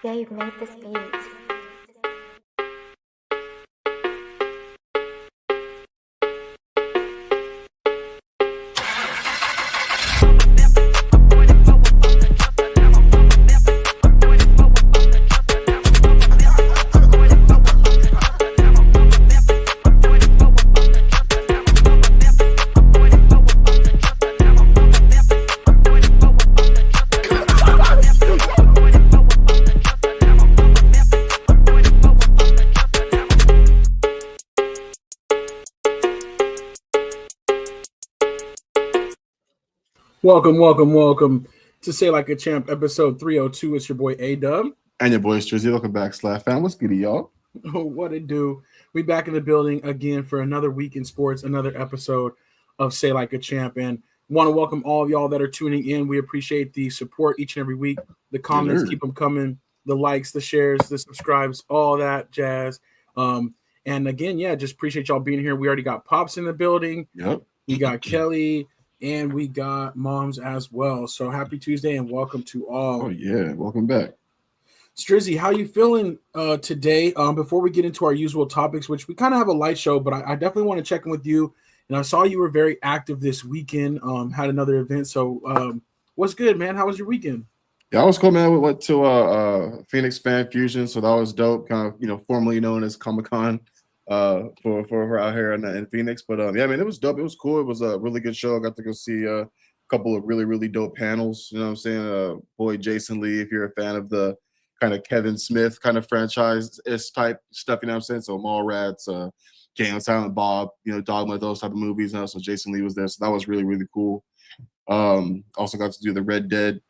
Dave made this beat. Welcome to Say Like a Champ, episode 302. It's your boy A-Dub. And your boy Strizzy. Welcome back, SLAC fam. What's good, y'all? Oh, what it do? We back in the building again for another week in sports, another episode of Say Like a Champ. And want to welcome all of y'all that are tuning in. We appreciate the support each and every week. The comments, keep them coming. The likes, the shares, the subscribes, all that jazz. And again, just appreciate y'all being here. We already got Pops in the building. Yep. We got Kelly. And we got moms as well. So happy Tuesday and welcome to all. Oh, yeah. Welcome back. Strizzy, how you feeling today? Before we get into our usual topics, which we kind of have a light show, but I definitely want to check in with you. And I saw you were very active this weekend, had another event. So what's good, man? How was your weekend? Yeah, I was cool, man. We went to Phoenix Fan Fusion, so that was dope. Kind of, formerly known as Comic-Con. For out here in Phoenix, but yeah, man, it was dope. It was cool. It was a really good show. I got to go see a couple of really dope panels. You know what I'm saying? Boy, Jason Lee, if you're a fan of the kind of Kevin Smith kind of franchise type stuff, you know what I'm saying? So Mallrats, Jay and Silent Bob, Dogma, those type of movies. So Jason Lee was there, so that was really cool. Also got to do the Red Dead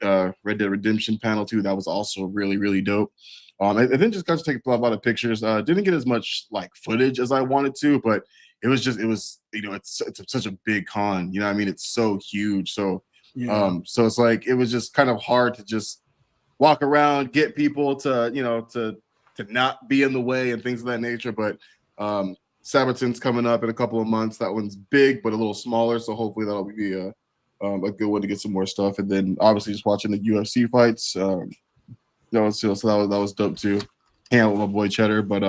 Redemption panel too. That was also really dope. I then just got to take a lot of pictures. Didn't get as much like footage as I wanted to, but it was it's such a big con. You know what I mean? It's so huge. So so it's like it was just kind of hard to just walk around, get people to to not be in the way and things of that nature. But Sabaton's coming up in a couple of months. That one's big but a little smaller. So hopefully that'll be a good one to get some more stuff. And then obviously just watching the UFC fights. So that was dope too. Hang out with my boy Cheddar, but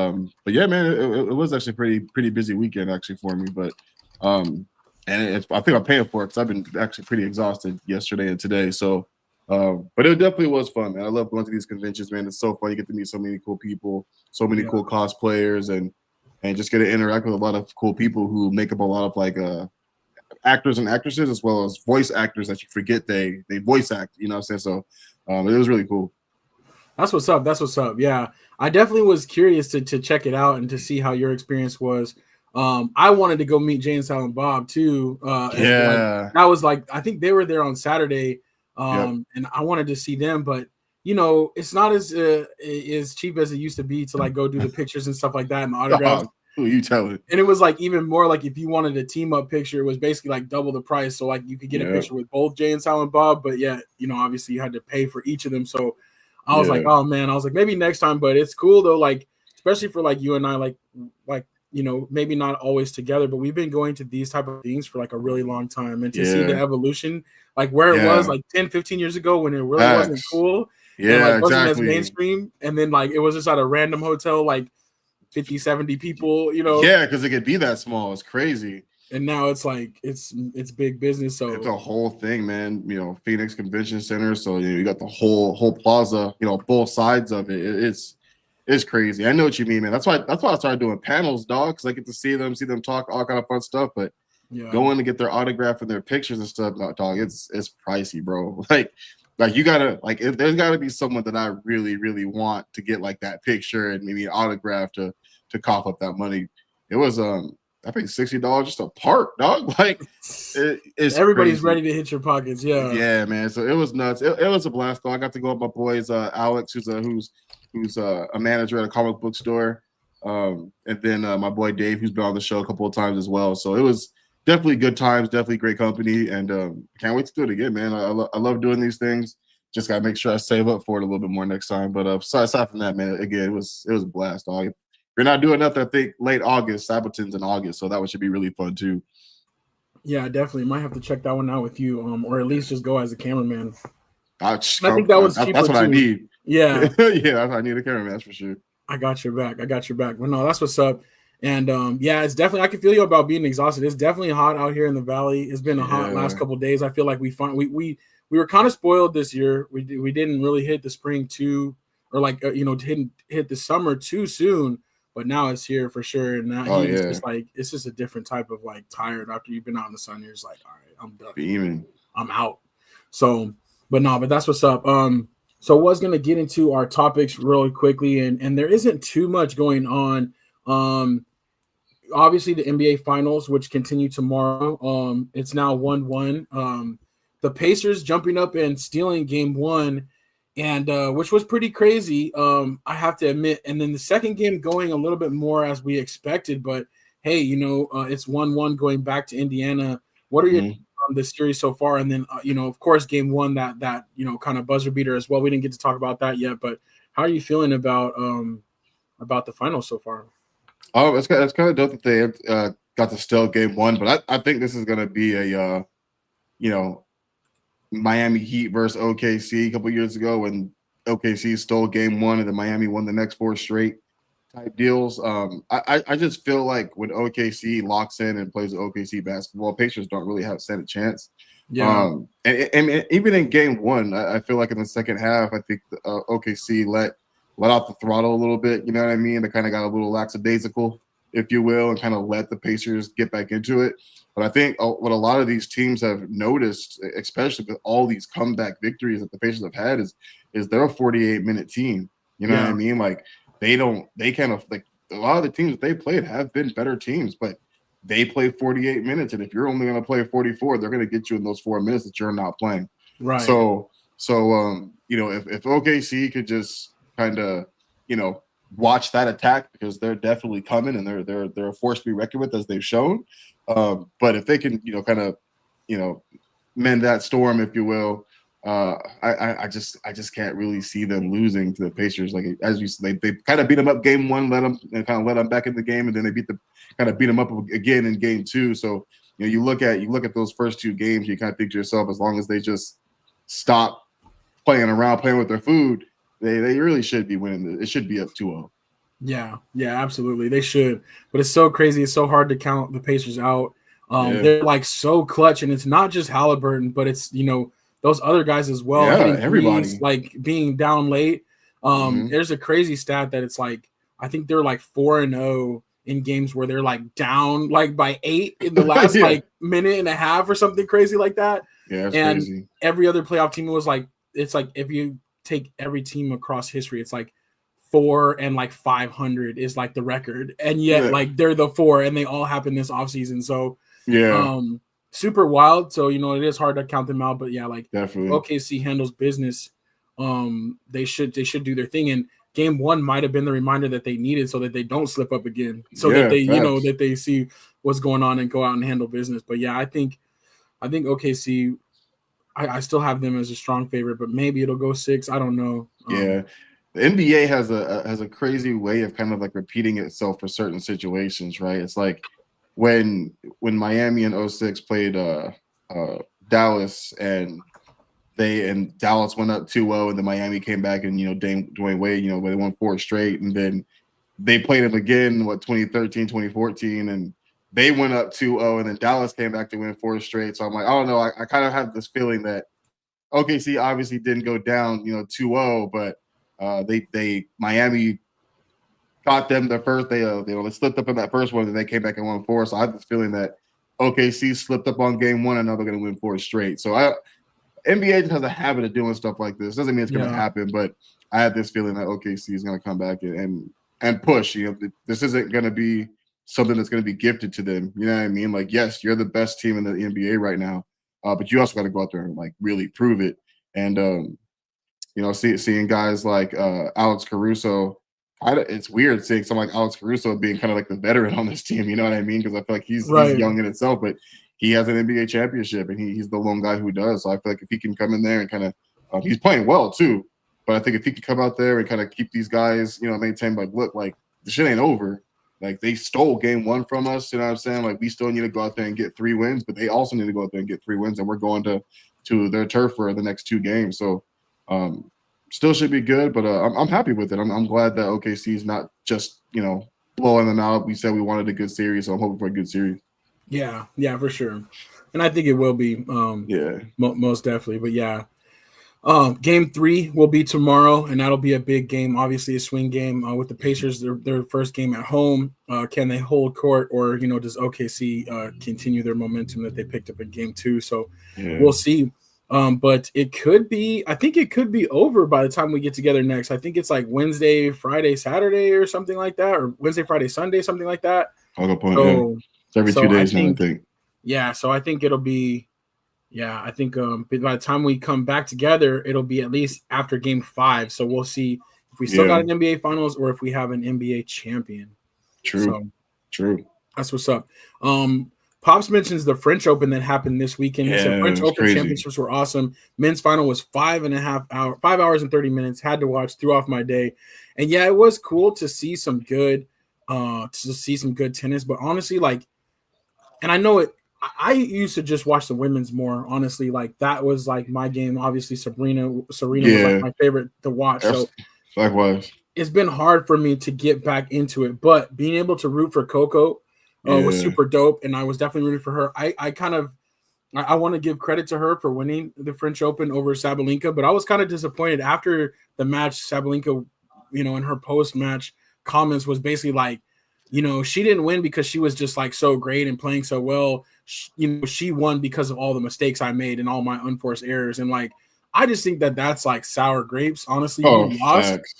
yeah, man, it was actually pretty busy weekend actually for me. But I think I'm paying for it because I've been actually pretty exhausted yesterday and today. So, but it definitely was fun, man. I love going to these conventions, man. It's so fun. You get to meet so many cool people, so many cool cosplayers, and just get to interact with a lot of cool people who make up a lot of like actors and actresses as well as voice actors that you forget they voice act. You know what I'm saying? So it was really cool. That's what's up. Yeah, I definitely was curious to check it out and to see how your experience was. I wanted to go meet Jay and Silent Bob too. Yeah, that was like I think they were there on Saturday, and I wanted to see them, but it's not as cheap as it used to be to like go do the pictures and stuff like that and the autographs. Who you telling? And it was like even more like if you wanted a team up picture, it was basically like double the price. So like you could get a picture with both Jay and Silent Bob, but yeah, obviously you had to pay for each of them. So I was like, oh man, I was like, maybe next time, but it's cool though. Like, especially for like you and I, like, maybe not always together, but we've been going to these type of things for like a really long time. And to see the evolution, like where it was like 10, 15 years ago when it really wasn't cool. Yeah, and, like, wasn't as mainstream. And then like, it was just at a random hotel, like 50, 70 people, Yeah, because it could be that small. It's crazy. And now it's like it's big business. So it's a whole thing, man. Phoenix Convention Center. So you got the whole plaza. Both sides of it. It's crazy. I know what you mean, man. That's why I started doing panels, dog. Because I get to see them talk, all kind of fun stuff. But going to get their autograph and their pictures and stuff, dog. It's pricey, bro. Like you gotta there's gotta be someone that I really want to get like that picture and maybe an autograph to cough up that money. It was I paid $60 just a park, dog. Like it's everybody's crazy. ready to hit your pockets. Yeah, man. So it was nuts. It was a blast, though. I got to go with my boys, Alex, who's a manager at a comic book store, and then my boy Dave, who's been on the show a couple of times as well. So it was definitely good times, definitely great company, and can't wait to do it again, man. I love doing these things. Just gotta make sure I save up for it a little bit more next time. But aside from that, man, again, it was a blast, dog. We're not doing nothing, I think, late August. Sabaton's in August, so that one should be really fun too. Yeah, definitely. Might have to check that one out with you, or at least just go as a cameraman. I think that was cheaper. That's what I need. Yeah. Yeah, I need a cameraman, that's for sure. I got your back. I got your back. But no, that's what's up. And yeah, it's definitely, I can feel you about being exhausted. It's definitely hot out here in the valley. It's been a hot last Yeah. couple of days. I feel like we were kind of spoiled this year. We didn't really hit the spring too, or like didn't hit the summer too soon. But now it's here for sure. And that Oh heat is yeah. just like, it's just a different type of like tired after you've been out in the sun. You're just like, all right, I'm done. Beaming. I'm out. So, but that's what's up. So I was gonna get into our topics really quickly, and there isn't too much going on. Um, Obviously the NBA finals, which continue tomorrow. It's now 1-1. The Pacers jumping up and stealing game one, and which was pretty crazy. I have to admit. And then the second game going a little bit more as we expected, but hey, it's 1-1 going back to Indiana. What are your on this series so far? And then of course, game one that kind of buzzer beater as well. We didn't get to talk about that yet, but how are you feeling about the finals so far? Oh, it's kind of dope that they got to steal game one, but I think this is going to be a Miami Heat versus OKC a couple years ago when OKC stole game one and then Miami won the next four straight type deals. I just feel like when OKC locks in and plays OKC basketball, Pacers don't really have stand a chance. Yeah. And even in game one, I feel like in the second half, I think OKC let off the throttle a little bit. You know what I mean? They kind of got a little lackadaisical, if you will, and kind of let the Pacers get back into it. But I think what a lot of these teams have noticed, especially with all these comeback victories that the Pacers have had, is they're a 48-minute team. You know what I mean? Like they kind of like a lot of the teams that they played have been better teams, but they play 48 minutes. And if you're only going to play 44, they're going to get you in those 4 minutes that you're not playing. Right. So if OKC could just kind of, watch that attack because they're definitely coming and they're a force to be reckoned with as they've shown. But if they can, kind of, mend that storm, if you will, I just can't really see them losing to the Pacers. Like as you said, they kind of beat them up game one, let them back in the game, and then they beat them up again in game two. So you look at those first two games, you kind of think to yourself, as long as they just stop playing with their food, they really should be winning. It should be up 2-0. Yeah, absolutely. They should. But it's so crazy. It's so hard to count the Pacers out. They're like so clutch, and it's not just Halliburton, but it's those other guys as well. Yeah, hitting everybody. threes, like being down late. There's a crazy stat that it's like I think they're like 4-0 in games where they're like down like by 8 in the last like minute and a half or something crazy like that. Yeah, that's and crazy. Every other playoff team was like, it's like if you take every team across history, it's like 4 and like 500 is like the record, and yet like they're the 4, and they all happen this offseason. So super wild. So it is hard to count them out, but yeah, like definitely OKC handles business. They should do their thing, and game one might have been the reminder that they needed so that they don't slip up again, so that they that they see what's going on and go out and handle business. But yeah, I think OKC, I still have them as a strong favorite, but maybe it'll go 6. I don't know. The NBA has a crazy way of kind of like repeating itself for certain situations, right? It's like when Miami in 06 played Dallas and Dallas went up 2-0, and then Miami came back and Dwayne Wade, they won 4 straight, and then they played them again 2013, 2014, and they went up 2-0, and then Dallas came back to win 4 straight. So I'm like, I don't know. I kind of have this feeling that OKC obviously didn't go down, 2-0, but Miami caught them the first. They slipped up in that first one, and they came back and won 4. So I have this feeling that OKC slipped up on game one, and now they're going to win 4 straight. So NBA just has a habit of doing stuff like this. Doesn't mean it's going to happen, but I have this feeling that OKC is going to come back and push. This isn't going to be something that's going to be gifted to them. You know what I mean? Like, yes, you're the best team in the NBA right now, but you also got to go out there and like really prove it. And seeing guys like Alex Caruso, it's weird seeing someone like Alex Caruso being kind of like the veteran on this team. You know what I mean? Because I feel like he's young in itself, but he has an NBA championship, and he's the lone guy who does. So I feel like if he can come in there and kind of he's playing well too. But I think if he can come out there and kind of keep these guys, maintain like, look, like the shit ain't over. Like they stole game one from us. You know what I'm saying? Like we still need to go out there and get 3 wins, but they also need to go out there and get 3 wins. And we're going to their turf for the next 2 games. So still should be good, but I'm happy with it. I'm glad that OKC is not just blowing them out. We said we wanted a good series, so I'm hoping for a good series. Yeah, for sure, and I think it will be. Yeah, most definitely. But yeah, game 3 will be tomorrow, and that'll be a big game. Obviously, a swing game with the Pacers. Their first game at home. Can they hold court, or does OKC continue their momentum that they picked up in game 2? So we'll see. But it could be. I think it could be over by the time we get together next. I think it's like Wednesday, Friday, Saturday, or something like that, or Wednesday, Friday, Sunday, something like that. So, it's every 2 days now, I think. Yeah, so I think it'll be. Yeah, I think by the time we come back together, it'll be at least after game 5. So we'll see if we still got an NBA Finals or if we have an NBA champion. True. That's what's up. Pops mentions the French Open that happened this weekend. He said French Open championships were awesome. Men's final was 5 hours and 30 minutes. Had to watch, threw off my day. And yeah, it was cool to see some good tennis. But honestly, and I know it. I used to just watch the women's more, honestly. Like that was like my game. Obviously, Serena was like my favorite to watch. So likewise, it's been hard for me to get back into it. But being able to root for Coco was super dope, and I was definitely rooting for her. I want to give credit to her for winning the French Open over Sabalenka, but I was kind of disappointed after the match. Sabalenka, in her post-match comments was basically like, she didn't win because she was just like so great and playing so well. She won because of all the mistakes I made and all my unforced errors. And like, I just think that that's like sour grapes. Honestly, you lost. Facts.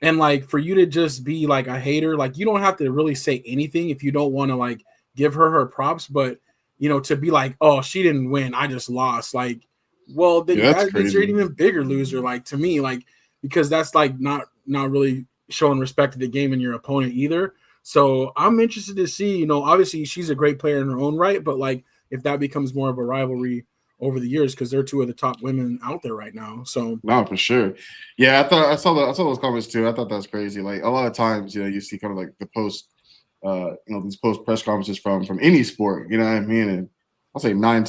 And like, for you to just be like a hater, like you don't have to really say anything if you don't want to like give her props. But to be like, oh, she didn't win, I just lost. Like, well, then you're an even bigger loser. Like to me, like because that's like not really showing respect to the game and your opponent either. So I'm interested to see, obviously she's a great player in her own right, but like if that becomes more of a rivalry over the years, because they're two of the top women out there right now. So no, for sure. Yeah, I saw those comments too. I thought that's crazy. Like a lot of times, you see kind of like the post, these post press conferences from any sport. You know what I mean? And I'll say 9.5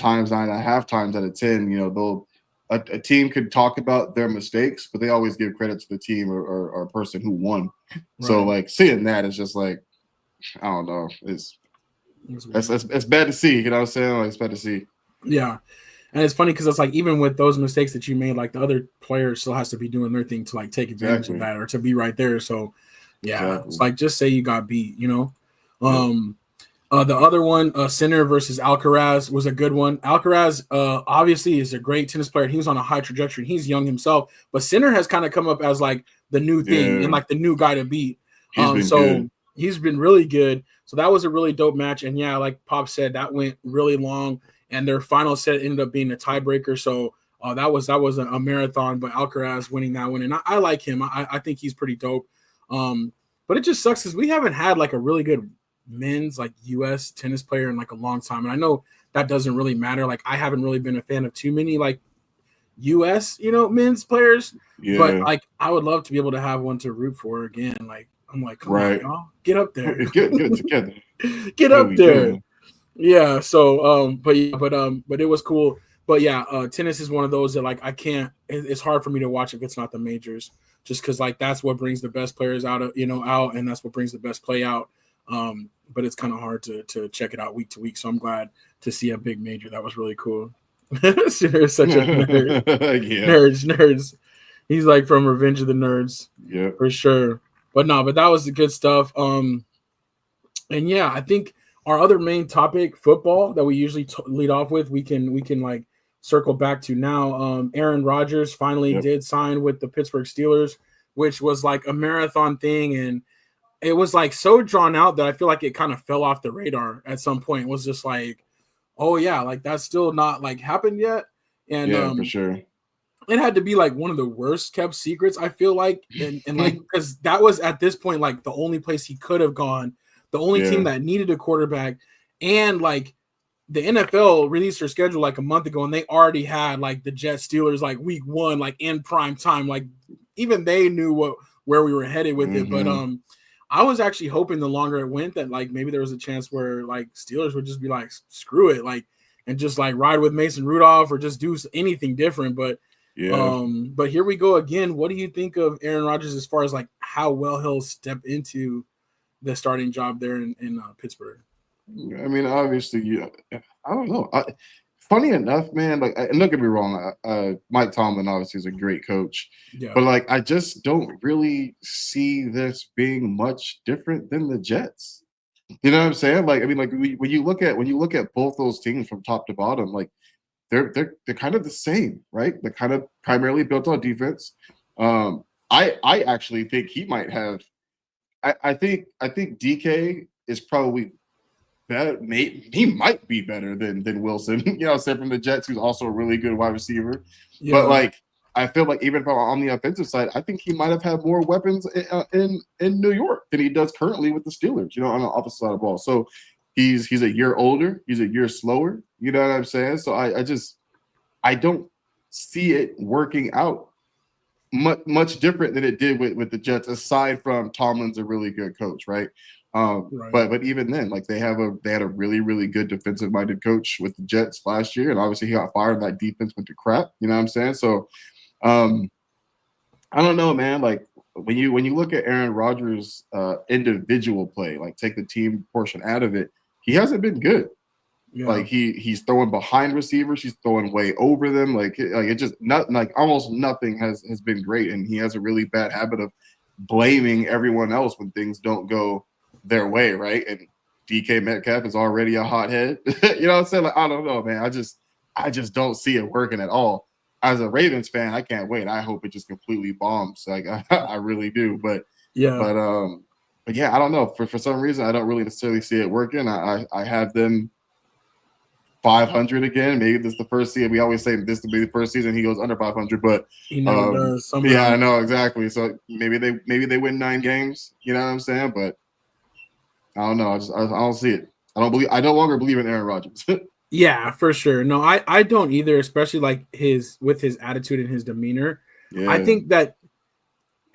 times out of 10, they'll a team could talk about their mistakes, but they always give credit to the team or person who won. Right. So like seeing that is just like, I don't know. It's bad to see. You know what I'm saying? Like, it's bad to see. Yeah. And it's funny because it's like even with those mistakes that you made, like the other player still has to be doing their thing to like take advantage of that or to be right there. So yeah, it's like just say you got beat, The other one, Sinner versus Alcaraz, was a good one. Alcaraz obviously is a great tennis player. He was on a high trajectory. He's young himself, but Sinner has kind of come up as like the new thing and like the new guy to beat. He's been really good. So that was a really dope match. And yeah, like Pop said, that went really long. And their final set ended up being a tiebreaker. So that was a marathon, but Alcaraz winning that one. And I like him. I think he's pretty dope. But it just sucks because we haven't had like a really good men's like U.S. tennis player in like a long time. And I know that doesn't really matter. Like I haven't really been a fan of too many like U.S. men's players. Yeah. But like I would love to be able to have one to root for again. Like I'm like, come on, y'all, get up there. Get it together. Get up there. Doing? Yeah. So but it was cool. But yeah, tennis is one of those that like I can't. It's hard for me to watch if it's not the majors, just because like that's what brings the best players out, and that's what brings the best play out. But it's kind of hard to check it out week to week. So I'm glad to see a big major. That was really cool. Sinner is such a nerd. Nerds. He's like from Revenge of the Nerds. Yeah, for sure. But that was the good stuff. And yeah, I think our other main topic, football, that we usually lead off with, we can like circle back to now. Aaron Rodgers finally did sign with the Pittsburgh Steelers, which was like a marathon thing, and it was like so drawn out that I feel like it kind of fell off the radar at some point. It was just like, oh yeah, like that's still not like happened yet. And for sure. It had to be like one of the worst kept secrets, I feel like. And like, because that was at this point, like the only place he could have gone, the only team that needed a quarterback. And like the NFL released their schedule like a month ago, and they already had like the Jets Steelers like week 1, like in prime time. Like even they knew where we were headed with it. But I was actually hoping the longer it went that like maybe there was a chance where like Steelers would just be like, screw it, like, and just like ride with Mason Rudolph or just do anything different. But Yeah. But here we go again. What do you think of Aaron Rodgers as far as like how well he'll step into the starting job there in Pittsburgh? I mean, obviously, I don't know. Funny enough, man, like, and don't get me wrong, Mike Tomlin obviously is a great coach, Yeah. but like, I just don't really see this being much different than the Jets. You know what I'm saying? Like, I mean, like when you look at both those teams from top to bottom, like they're kind of the same, right? They're kind of primarily built on defense. I actually think he might have. I think DK is probably better. He might be better than Wilson. You know, except from the Jets, who's also a really good wide receiver. Yeah. But like, I feel like even on the offensive side, I think he might have had more weapons in New York than he does currently with the Steelers. You know, on the opposite side of the ball. So he's a year older. He's a year slower. You know what I'm saying? So I don't see it working out much different than it did with the Jets, aside from Tomlin's a really good coach, right? Right. But even then, like they had a really, really good defensive minded coach with the Jets last year, and obviously he got fired and that defense went to crap. You know what I'm saying? So I don't know, man. Like when you look at Aaron Rodgers' individual play, like take the team portion out of it, he hasn't been good. Yeah. Like he's throwing behind receivers, he's throwing way over them. Like it just not like almost nothing has been great, and he has a really bad habit of blaming everyone else when things don't go their way, right? And DK Metcalf is already a hothead. You know what I'm saying? Like I don't know, man. I just don't see it working at all. As a Ravens fan, I can't wait. I hope it just completely bombs. Like I really do. But yeah, I don't know. For some reason, I don't really necessarily see it working. I have them 500 again. Maybe this is the first season. We always say this will be the first season he goes under 500, but he never does. Somehow. Yeah, I know exactly. So maybe they win 9 games. You know what I'm saying? But I don't know. I don't see it. I no longer believe in Aaron Rodgers. Yeah, for sure. No, I don't either. Especially like his attitude and his demeanor. Yeah. I think that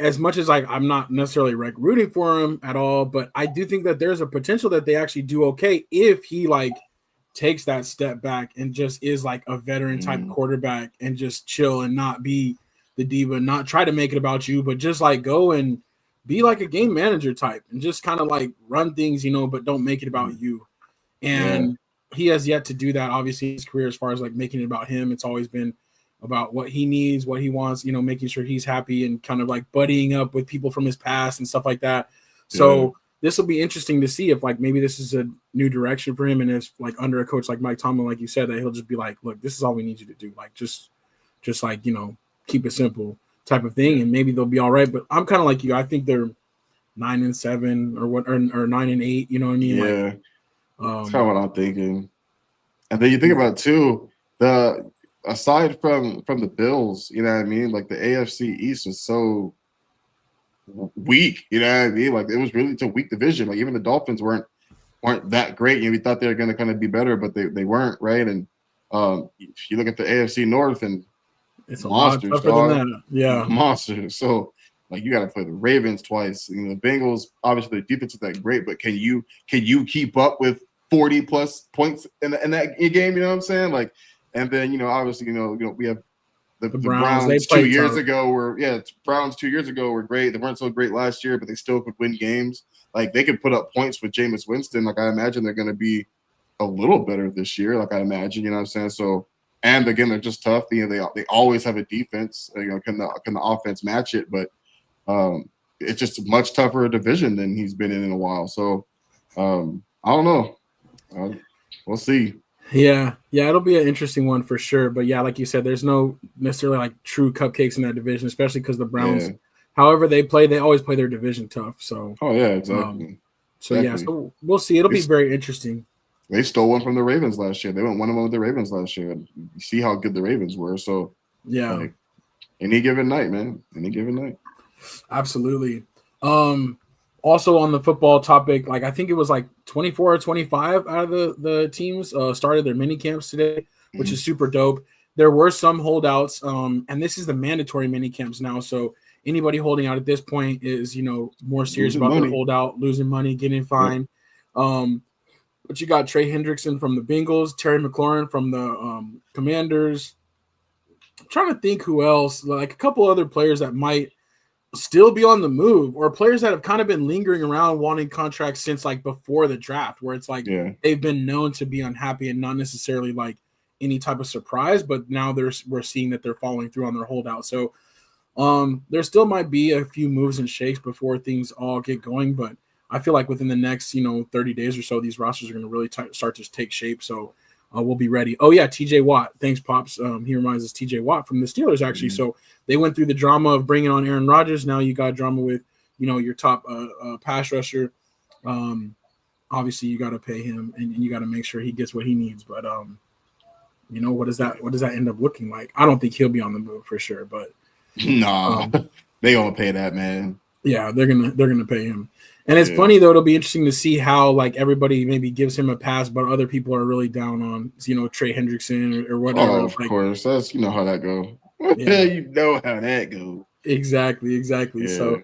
as much as like I'm not necessarily like rooting for him at all, but I do think that there's a potential that they actually do okay if he like takes that step back and just is like a veteran type quarterback and just chill and not be the diva, not try to make it about you, but just like go and be like a game manager type and just kind of like run things, you know, but don't make it about you. And he has yet to do that, obviously, in his career as far as like making it about him. It's always been about what he needs, what he wants, you know, making sure he's happy and kind of like buddying up with people from his past and stuff like that. So this will be interesting to see if like maybe this is a new direction for him, and if like under a coach like Mike Tomlin, like you said, that he'll just be like, look, this is all we need you to do, like just like, you know, keep it simple type of thing, and maybe they'll be all right. But I'm kind of like you. I think they're 9-7 or 9-8. You know what I mean? Yeah, like, that's kind of what I'm thinking. And then you think about it too, aside from the Bills, you know what I mean? Like the AFC East was so weak, you know what I mean? Like it was really a weak division. Like even the Dolphins weren't that great. You know, we thought they were going to kind of be better, but they weren't, right? And if you look at the AFC North, and it's monsters, a lot tougher than that. Yeah, monsters. So like you got to play the Ravens twice. You know, the Bengals, obviously the defense is that great, but can you keep up with 40 plus points in that game? You know what I'm saying? Like, and then you know, obviously, you know, we have the Browns 2 years ago Browns 2 years ago were great. They weren't so great last year, but they still could win games. Like they could put up points with Jameis Winston. Like I imagine they're going to be a little better this year. Like I imagine, you know what I'm saying? So, and again, they're just tough. You know, they always have a defense. You know, can the offense match it? But it's just a much tougher division than he's been in a while. So I don't know. We'll see. Yeah, it'll be an interesting one for sure. But yeah, like you said, there's no necessarily like true cupcakes in that division, especially because the Browns, however they play, they always play their division tough. So exactly. So we'll see. It'll be very interesting. They stole one from the Ravens last year. They went 1-1 with the Ravens last year. And you see how good the Ravens were. So like, any given night, man. Any given night. Absolutely. Also on the football topic, like I think it was like 24 or 25 out of the teams started their mini camps today, which is super dope. There were some holdouts, and this is the mandatory mini camps now. So anybody holding out at this point is, you know, more serious about their holdout, losing money, getting fined. But you got Trey Hendrickson from the Bengals, Terry McLaurin from the Commanders, I'm trying to think who else, like a couple other players that might still be on the move, or players that have kind of been lingering around wanting contracts since like before the draft, where it's like they've been known to be unhappy and not necessarily like any type of surprise, but now we're seeing that they're following through on their holdout. So there still might be a few moves and shakes before things all get going, but I feel like within the next 30 days or so, these rosters are going to really start to take shape. So we'll be ready. Oh yeah, TJ Watt. Thanks, Pops. He reminds us TJ Watt from the Steelers actually. Mm-hmm. So they went through the drama of bringing on Aaron Rodgers. Now you got drama with your top pass rusher. Obviously you got to pay him and you got to make sure he gets what he needs. But what does that end up looking like? I don't think he'll be on the move for sure, but nah, they gonna pay that man. Yeah, they're gonna pay him. And it's funny though, it'll be interesting to see how like everybody maybe gives him a pass, but other people are really down on Trey Hendrickson or whatever. Oh, of course. That's how that go. Yeah, you know how that goes. Exactly. Yeah. So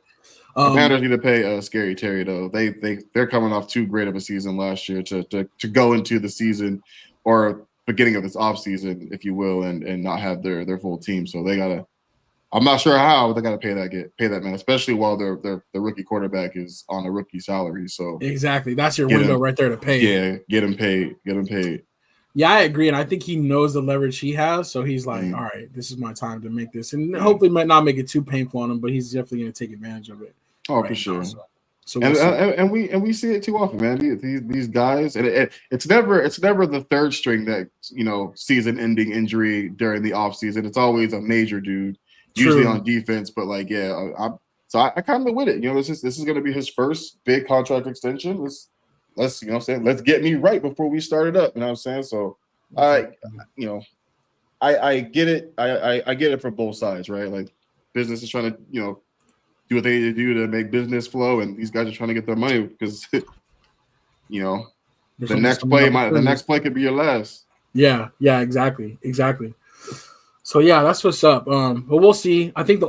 Commanders need to pay Scary Terry though. They're coming off too great of a season last year to go into the season or beginning of this offseason, if you will, and not have their full team. So they gotta. I'm not sure how they gotta pay that man, especially while the rookie quarterback is on a rookie salary. So exactly, that's your window right there to pay. Yeah, get him paid. Yeah, I agree, and I think he knows the leverage he has, so he's like, all right, this is my time to make this, and hopefully might not make it too painful on him, but he's definitely going to take advantage of it. Oh, for sure. So and we see it too often, man. These guys, and it's never the third string that season-ending injury during the offseason. It's always a major dude, usually on defense. But like, I kind of with it. This is going to be his first big contract extension. Let's get me right before we start it up. You know what I'm saying? So I get it. I get it from both sides, right? Like business is trying to do what they need to do to make business flow, and these guys are trying to get their money because the next play could be your last. Yeah, exactly. So yeah, that's what's up. But we'll see. I think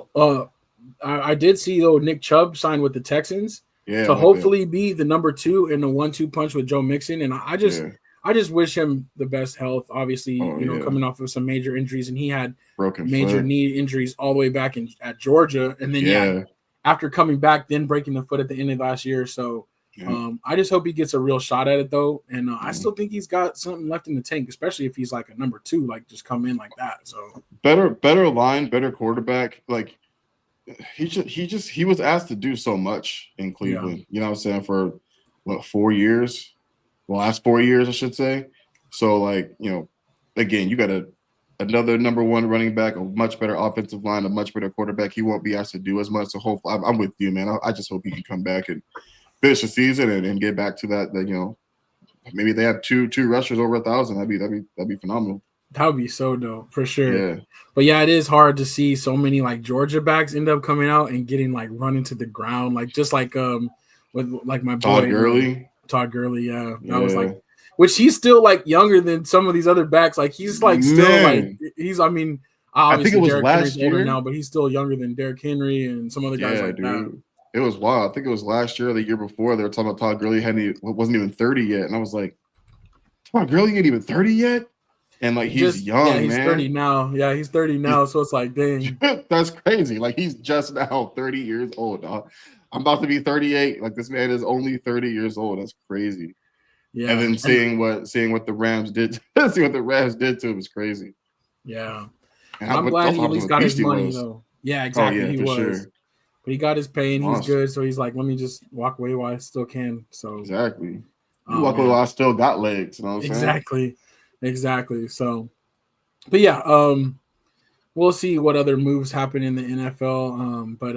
I did see though Nick Chubb signed with the Texans. Yeah, to hopefully be the number 2 in the 1-2 punch with Joe Mixon, and I just wish him the best health. Obviously, coming off of some major injuries, and he had major knee injuries all the way back at Georgia, and then after coming back, then breaking the foot at the end of last year. So I just hope he gets a real shot at it though, and I still think he's got something left in the tank, especially if he's like a number 2, like just come in like that. So better line, better quarterback, like. He was asked to do so much in Cleveland, you know what I'm saying, for 4 years, the last 4 years, I should say. So like, again, you got another number 1 running back, a much better offensive line, a much better quarterback. He won't be asked to do as much. So hopefully I'm with you, man. I just hope he can come back and finish the season and get back to that, maybe they have two rushers over 1,000. That'd be phenomenal. That would be so dope for sure. Yeah. But yeah, it is hard to see so many like Georgia backs end up coming out and getting like run into the ground, like just like with like my boy Todd Gurley. That was like, which he's still like younger than some of these other backs. Like he's like still like he's. I mean, I think it was Derrick last year now, but he's still younger than Derrick Henry and some other guys like that. It was wild. I think it was last year or the year before. They were talking about Todd Gurley wasn't even 30 yet, and I was like, Todd Gurley ain't even 30 yet. And like he's young, man. He's 30 now. Yeah, he's 30 now. So it's like, dang, that's crazy. Like he's just now 30 years old. I'm about to be 38. Like this man is only 30 years old. That's crazy. Yeah. And then seeing what the Rams did, to him is crazy. Yeah. And I'm glad he at least got his money though. Yeah, exactly. He was. Sure. But he got his pay and he's good. So he's like, let me just walk away while I still can. So exactly. You walk away while I still got legs. You know what I'm saying? Exactly. So, but yeah, we'll see what other moves happen in the NFL. But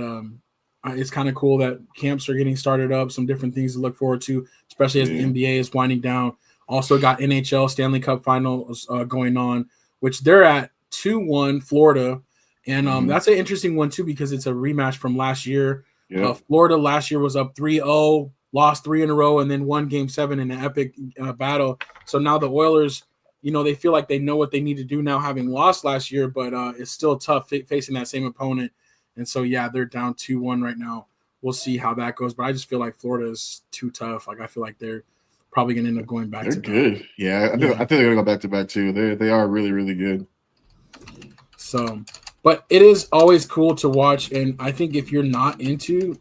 it's kind of cool that camps are getting started up. Some different things to look forward to, especially as the NBA is winding down. Also got NHL Stanley Cup Finals going on, which they're at 2-1 Florida, and that's an interesting one too because it's a rematch from last year. Yeah. Florida last year was up 3-0, lost 3 in a row, and then won Game 7 in an epic battle. So now the Oilers. They feel like they know what they need to do now, having lost last year, but it's still tough facing that same opponent. And so, they're down 2-1 right now. We'll see how that goes. But I just feel like Florida is too tough. Like I feel like they're probably going to end up going back. They're good. Yeah, I think they're going to go back to back too. They are really, really good. So, but it is always cool to watch, and I think if you're not into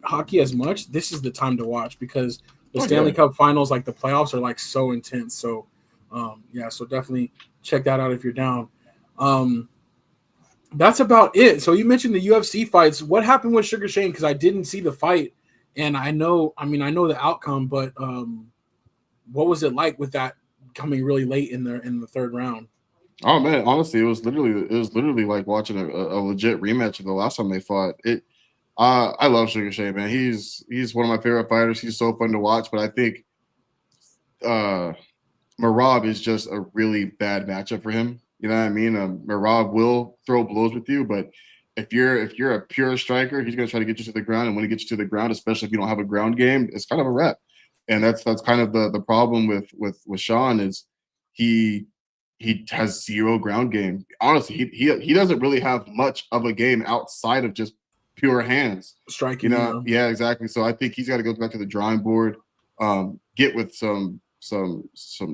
hockey as much, this is the time to watch because the Stanley Cup Finals, like the playoffs, are like so intense. So, so definitely check that out if you're down. That's about it. So you mentioned the UFC fights. What happened with Sugar Shane? Because I didn't see the fight, and I know the outcome, but what was it like with that coming really late in the third round? Oh man, honestly, it was literally like watching a legit rematch of the last time they fought. I love Sugar Shane, man. He's one of my favorite fighters. He's so fun to watch, but I think Merab is just a really bad matchup for him. You know what I mean? Merab will throw blows with you, but if you're a pure striker, he's gonna try to get you to the ground, and when he gets you to the ground, especially if you don't have a ground game, it's kind of a wrap. And that's kind of the problem with Sean is he has zero ground game. Honestly, he doesn't really have much of a game outside of just pure hands. Striking, yeah, exactly. So I think he's got to go back to the drawing board, get with some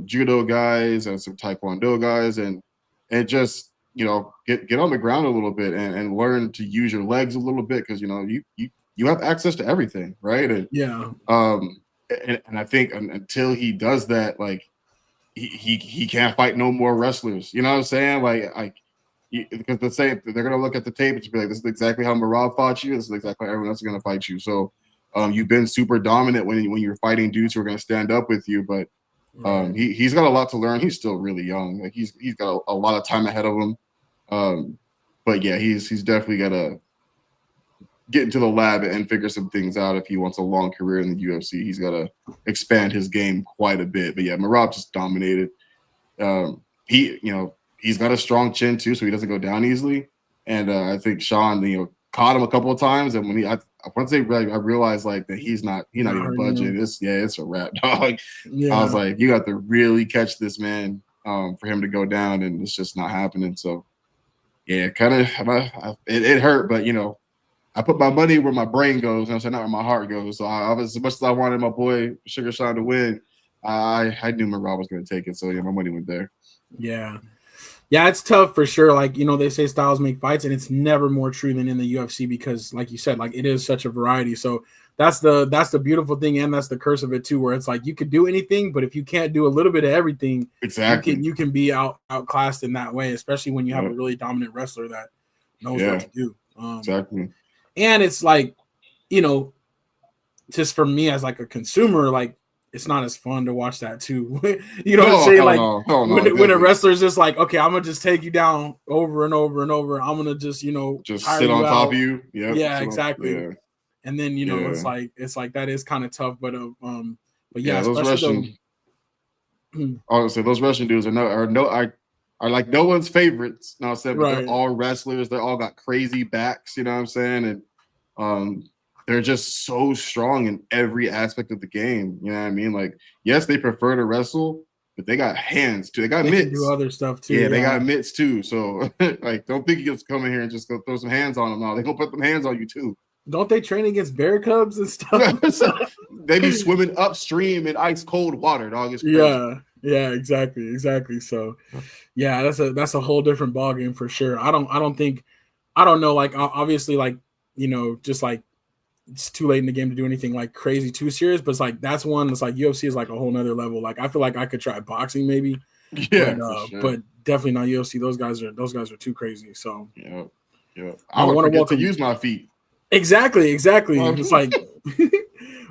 judo guys and some taekwondo guys, and just get on the ground a little bit and learn to use your legs a little bit because you have access to everything, right? And and I think until he does that, like he can't fight no more wrestlers. You know what I'm saying? Because they're gonna look at the tape and be like, this is exactly how Merab fought you. This is exactly how everyone else is gonna fight you. So you've been super dominant when you're fighting dudes who are gonna stand up with you, but he's got a lot to learn. He's still really young. Like he's got a lot of time ahead of him. But yeah, he's definitely gotta get into the lab and figure some things out if he wants a long career in the UFC. He's got to expand his game quite a bit. But yeah, Merab just dominated. He's got a strong chin too, so he doesn't go down easily. And I think Sean, caught him a couple of times. And when once I realized like that he's not even budging. It's a wrap, dog. Yeah. I was like, you got to really catch this man for him to go down, and it's just not happening. So yeah, kind of it hurt, but I put my money where my brain goes, not where my heart goes. So as much as I wanted my boy Sugar Sean to win, I knew Merab was going to take it. So yeah, my money went there. Yeah, it's tough for sure. Like they say styles make fights, and it's never more true than in the UFC because, like you said, like it is such a variety. So that's the beautiful thing, and that's the curse of it too, where it's like you could do anything, but if you can't do a little bit of everything, exactly, you can be outclassed in that way, especially when you have a really dominant wrestler that knows what to do. Exactly. And it's like, just for me as like a consumer, like it's not as fun to watch that too. What I'm saying? Like when a wrestler's just like, okay, I'm gonna just take you down over and over and over. I'm gonna just just sit on top of you. Yeah, exactly. Yeah. And then it's like that is kind of tough, but yeah, those Russian. Honestly, those Russian dudes are like no one's favorites. No, but they're all wrestlers. They all got crazy backs. You know what I'm saying? And they're just so strong in every aspect of the game. You know what I mean? Like, yes, they prefer to wrestle, but they got hands too. They got mitts. Can do other stuff too. Yeah, they got mitts too. So, like, don't think you just come in here and just go throw some hands on them. No, they gonna put some hands on you too. Don't they train against bear cubs and stuff? They be swimming upstream in ice cold water, dog. It's crazy. Yeah, exactly. So, yeah, that's a whole different ballgame for sure. I don't know. Like, obviously, like, just like it's too late in the game to do anything like crazy too serious. But it's like that's one that's like UFC is like a whole nother level. Like I feel like I could try boxing maybe. Yeah, but definitely not UFC. Those guys are too crazy. So yeah. I want to use my feet. Exactly. Just like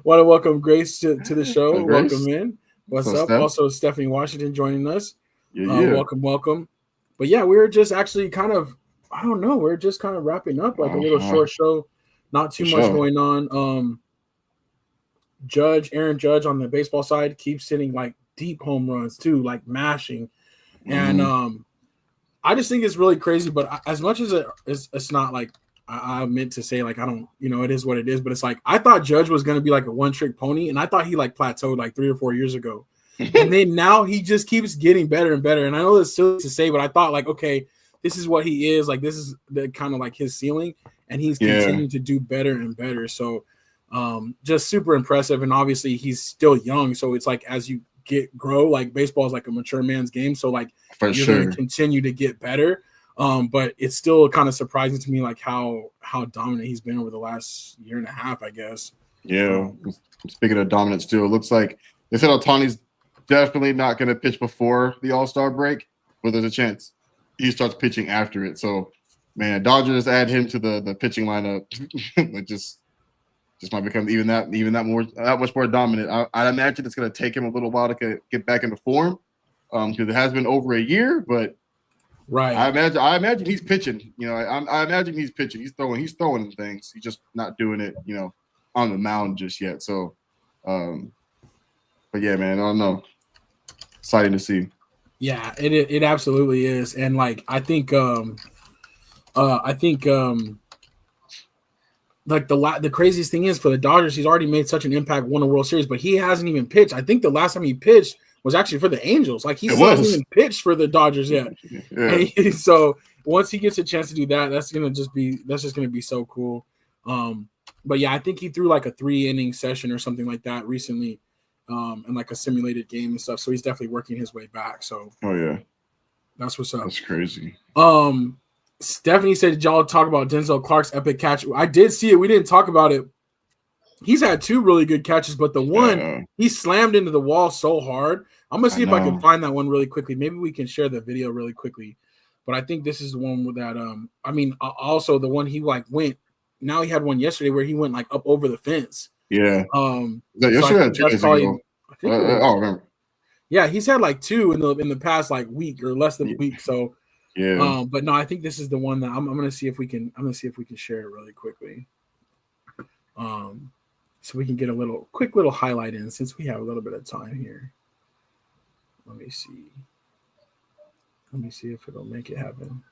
want to welcome Grace to the show. Welcome in. What's up? Steph? Also, Stephanie Washington joining us. Welcome. But yeah, we were just actually kind of, I don't know, we're just kind of wrapping up like a little short show. Not too much going on. Aaron Judge on the baseball side keeps hitting like deep home runs too, like mashing. And I just think it's really crazy. But as much as it's not like I meant to say like I don't, it is what it is. But it's like I thought Judge was gonna be like a one-trick pony, and I thought he like plateaued like 3 or 4 years ago. And then now he just keeps getting better and better. And I know it's silly to say, but I thought like, okay, this is what he is. Like this is the kind of like his ceiling, and he's continuing to do better and better. So just super impressive. And obviously he's still young. So it's like as you grow, like baseball is like a mature man's game. So like you're going to continue to get better. But it's still kind of surprising to me, like how dominant he's been over the last year and a half, I guess. Yeah. Speaking of dominance, too, it looks like they said Ohtani's definitely not going to pitch before the All-Star break, but there's a chance he starts pitching after it. So, man, Dodgers add him to the pitching lineup. It just might become even that much more dominant. I imagine it's going to take him a little while to get back into form, because it has been over a year. But right, I imagine he's pitching. You know, I imagine he's pitching. He's throwing things. He's just not doing it, you know, on the mound just yet. So, but yeah, man, I don't know. Exciting to see. Yeah, it absolutely is, and like I think like the craziest thing is for the Dodgers, he's already made such an impact, won a World Series, but he hasn't even pitched. I think the last time he pitched was actually for the Angels. Like he still hasn't even pitched for the Dodgers yet. Yeah. So once he gets a chance to do that, that's just gonna be so cool. But yeah, I think he threw like a 3-inning session or something like that recently, and like a simulated game and stuff. So he's definitely working his way back. So that's what's up. That's crazy. Stephanie said, did y'all talk about Denzel Clark's epic catch? I did see it. We didn't talk about it. He's had 2 really good catches, but the one he slammed into the wall so hard. I'm gonna see if I can find that one really quickly. Maybe we can share the video really quickly. But I think this is the one with that. Also the one he like went. Now he had one yesterday where he went like up over the fence. Yeah. Yesterday. I remember. Yeah, he's had like 2 in the past like week or less than a week. So. Yeah. But no, I think this is the one that I'm gonna see if we can. I'm gonna see if we can share it really quickly. So we can get a quick little highlight in since we have a little bit of time here. Let me see. Let me see if it'll make it happen.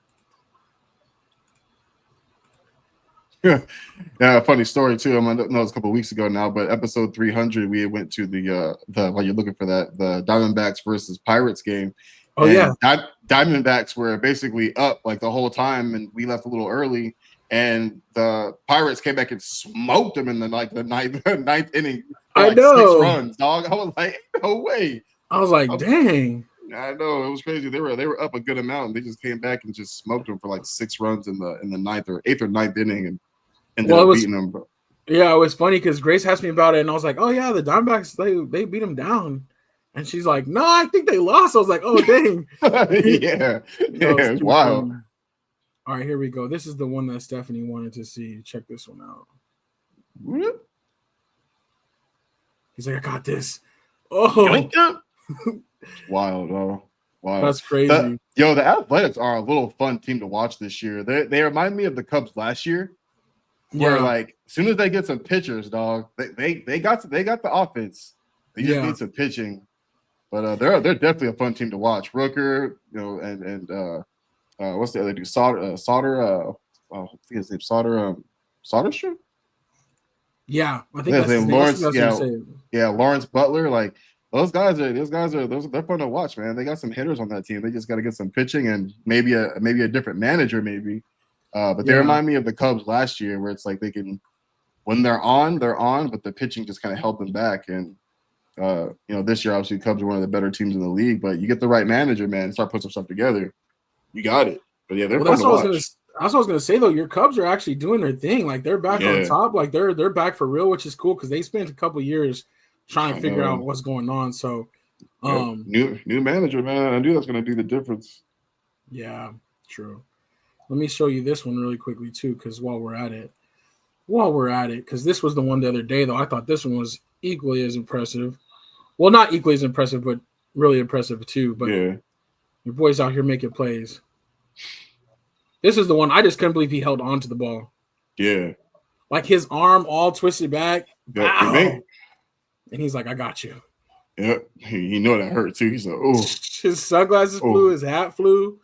Yeah, funny story too. I know it was a couple of weeks ago now, but episode 300, we went to the while you're looking for that, the Diamondbacks versus Pirates game. Oh, and yeah. Diamondbacks were basically up like the whole time, and we left a little early. And the Pirates came back and smoked them in the ninth inning. I know. 6 runs, dog. I was like, no way. I was like, dang. I know, it was crazy. They were up a good amount, and they just came back and just smoked them for like 6 runs in the 9th or 8th or 9th inning, and ended up beating them. Bro. Yeah, it was funny because Grace asked me about it, and I was like, oh yeah, the Diamondbacks they beat them down. And she's like, no, I think they lost. I was like, oh, dang. Yeah, it's wild. Funny. All right, here we go. This is the one that Stephanie wanted to see. Check this one out. Whoop. He's like, I got this. Oh. Wild, though. Wow. That's crazy. The Athletics are a little fun team to watch this year. They remind me of the Cubs last year. Where like as soon as they get some pitchers, dog, they got the offense. They just need some pitching. But they're definitely a fun team to watch. Rooker, and what's the other dude? Sauter. I think his name's Sauter. Soderstrom. Yeah, I think that's his name. Lawrence. Lawrence Butler. Like those guys they're fun to watch, man. They got some hitters on that team. They just got to get some pitching and maybe a different manager, maybe. But they remind me of the Cubs last year, where it's like they can, when they're on, but the pitching just kind of held them back. And this year, obviously, the Cubs are one of the better teams in the league. But you get the right manager, man, and start putting some stuff together, you got it. But yeah, they're fun to watch. That's what I was gonna say though. Your Cubs are actually doing their thing. Like they're back on top. Like they're back for real, which is cool because they spent a couple years trying to figure out what's going on. So, new manager, man. I knew that's gonna be the difference. Yeah, true. Let me show you this one really quickly too, because while we're at it, because this was the one the other day though. I thought this one was equally as impressive. Well, not equally as impressive, but really impressive too. But your boy's out here making plays. This is the one I just couldn't believe he held on to the ball. Yeah. Like his arm all twisted back. Wow. And he's like, I got you. Yep. He know that hurt too. He's like, oh. His sunglasses flew, his hat flew.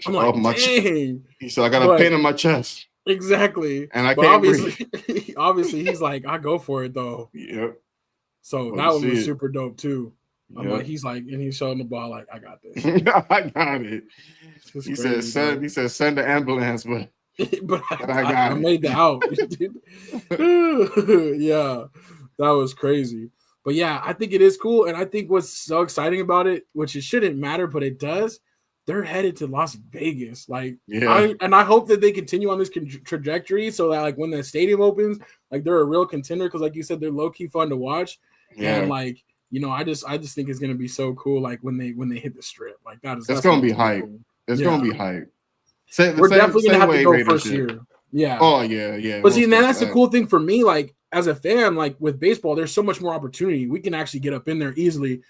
I'm like, dang. He said, I got a pain on my chest. Exactly. And I can't breathe. Obviously, he's like, I go for it though. Yep. So that one was super dope too. I'm like, he's like, and he's showing the ball like, I got this. I got it. He said, send the ambulance, but I made the out. Yeah, that was crazy. But yeah, I think it is cool. And I think what's so exciting about it, which it shouldn't matter, but it does, they're headed to Las Vegas. Like, Yeah. I hope that they continue on this trajectory so that like when the stadium opens, like they're a real contender because like you said, they're low key fun to watch. Yeah. And like, you know, I just think it's gonna be so cool. Like when they hit the strip, like that's gonna be hype. Cool. It's gonna be hype. We're definitely gonna have to go first year. Yeah. Oh yeah. But see, man, that's the cool thing for me. Like as a fan, like with baseball, there's so much more opportunity. We can actually get up in there easily.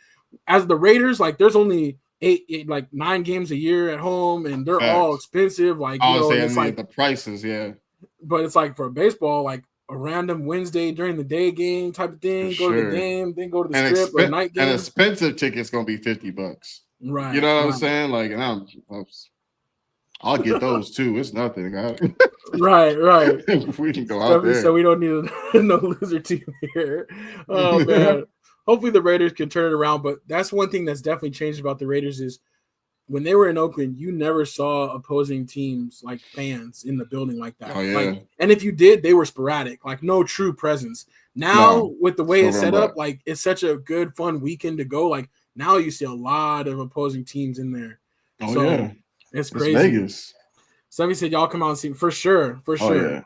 As the Raiders, like there's only 9 games a year at home, and they're all expensive. Like it's like the prices, yeah. But it's like for baseball, like a random Wednesday during the day game type of thing. Go to the game, then go to the strip or night game. An expensive ticket's gonna be $50. Right. You know what I'm saying? Like, and I'll get those too. It's nothing. Right. We can go out there. So we don't need no loser team here. Oh man. Hopefully the Raiders can turn it around. But that's one thing that's definitely changed about the Raiders is when they were in Oakland, you never saw opposing teams like fans in the building like that. Oh, yeah. Like, and if you did, they were sporadic, like no true presence. Now with the way it's set up, like it's such a good, fun weekend to go. Like now you see a lot of opposing teams in there. It's crazy. It's Vegas. Somebody said y'all come out and see for sure.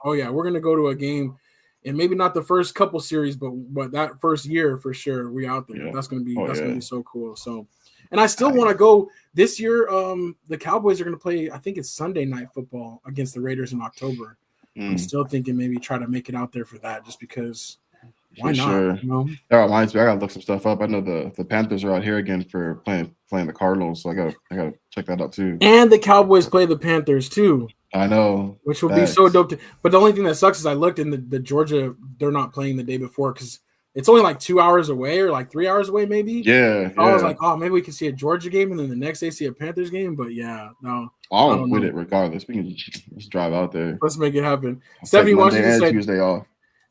Oh yeah, we're gonna go to a game, and maybe not the first couple series, but that first year for sure. We out there. Yeah. That's gonna be gonna be so cool. So, and I still want to go this year. The Cowboys are gonna play. I think it's Sunday night football against the Raiders in October. I'm still thinking maybe try to make it out there for that, just because. Why not? Sure. You know? That reminds me. I gotta look some stuff up. I know the Panthers are out here again for playing the Cardinals, so I gotta check that out too. And the Cowboys play the Panthers too. I know, which will be so dope. But the only thing that sucks is I looked in the Georgia. They're not playing the day before because it's only like 2 hours away or like 3 hours away, maybe. Yeah. I was like, oh, maybe we can see a Georgia game and then the next day see a Panthers game. But yeah, no. I'm with it regardless. We can just drive out there. Let's make it happen. Stephanie Washington said Tuesday off.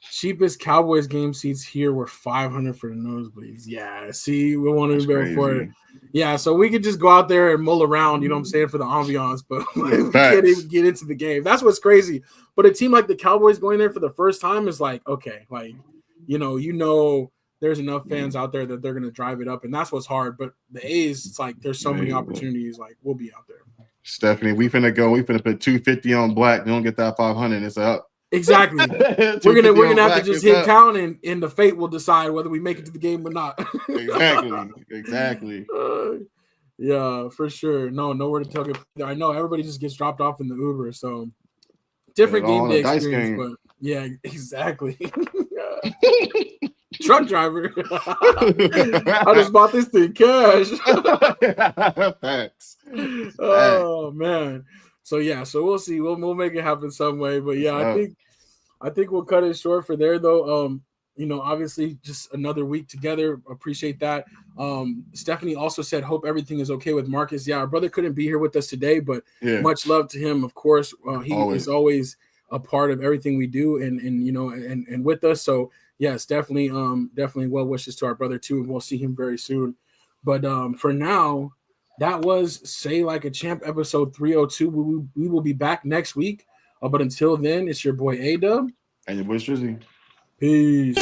Cheapest Cowboys game seats here were $500 for the nosebleeds. Yeah, see, we want to be for it. Yeah, so we could just go out there and mull around, you know what I'm saying, for the ambiance, but we can't even get into the game. That's what's crazy. But a team like the Cowboys going there for the first time is like, okay, like, you know, there's enough fans out there that they're going to drive it up, and that's what's hard. But the A's, it's like there's so many opportunities. Like, we'll be out there. Stephanie, we finna put 250 on black. They don't get that 500. It's up. Exactly. we're gonna have to just hit count, and the fate will decide whether we make it to the game or not. Exactly. Yeah, for sure. Nowhere to tell it. I know everybody just gets dropped off in the Uber, so different game day experience. But yeah, exactly. Truck driver. I just bought this thing cash. Facts. Oh man. So yeah, so we'll see. We'll make it happen some way. But yeah, I think we'll cut it short for there though. You know, obviously just another week together. Appreciate that. Stephanie also said, hope everything is okay with Marcus. Yeah, our brother couldn't be here with us today, but much love to him. Of course, he is always a part of everything we do and you know, and with us. So yes, definitely well wishes to our brother too, and we'll see him very soon. But for now, that was Say Like a Champ episode 302. We will be back next week. But until then, it's your boy A-Dub. And your boy Strizzy. Peace.